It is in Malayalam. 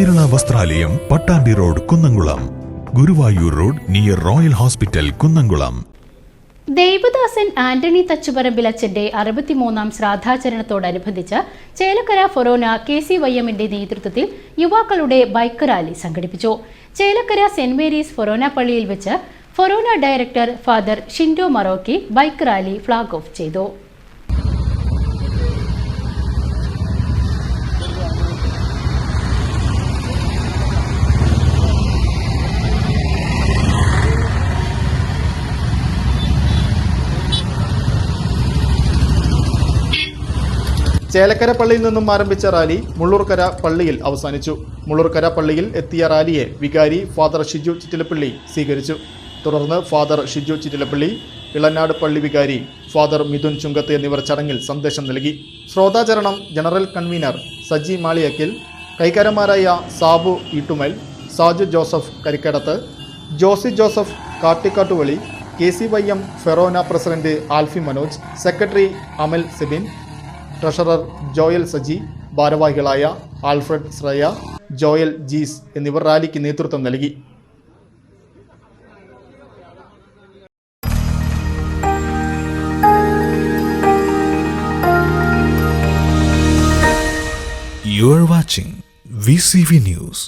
Kerala Vastralayam, Pattambi road, Kunnamkulam. Guruvayur road near Royal Hospital, Kunnamkulam. Devadasan Antony തച്ചുപറമ്പിലച്ചന്റെ 63-ാം ശ്രാദ്ധാചരണത്തോടനുബന്ധിച്ച് ചേലക്കര ഫൊറോന KCYM-ന്റെ നേതൃത്വത്തിൽ യുവാക്കളുടെ ബൈക്ക് റാലി സംഘടിപ്പിച്ചു. ചേലക്കര സെന്റ് മേരീസ് ഫൊറോന പള്ളിയിൽ വെച്ച് ഫൊറോന director father Shindo മറോക്കി bike rally flag off ചെയ്തു. ചേലക്കര പള്ളിയിൽ നിന്നും ആരംഭിച്ച റാലി മുള്ളൂർക്കര പള്ളിയിൽ അവസാനിച്ചു. മുള്ളൂർക്കര പള്ളിയിൽ എത്തിയ റാലിയെ വികാരി ഫാദർ ഷിജു ചിറ്റിലപ്പള്ളി സ്വീകരിച്ചു. തുടർന്ന് ഫാദർ ഷിജു ചിറ്റിലപ്പള്ളി, ഇളനാട് പള്ളി വികാരി ഫാദർ മിഥുൻ ചുങ്കത്ത് എന്നിവർ ചടങ്ങിൽ സന്ദേശം നൽകി. ശ്രോതാചരണം ജനറൽ കൺവീനർ സജി മാളിയക്കിൽ, കൈക്കാരന്മാരായ Sabu Eettumal, Saju Joseph Karikkadath, Josy Joseph Kattikkattuvali, KCYM ഫെറോന president Alphy Manoj, secretary Amal Sebin, treasurer Joel Saji, ഭാരവാഹികളായ ആൽഫ്രഡ് ശ്രേയ, ജോയൽ ജീസ് എന്നിവർ റാലിക്ക് നേതൃത്വം നൽകി. You are watching VCV News.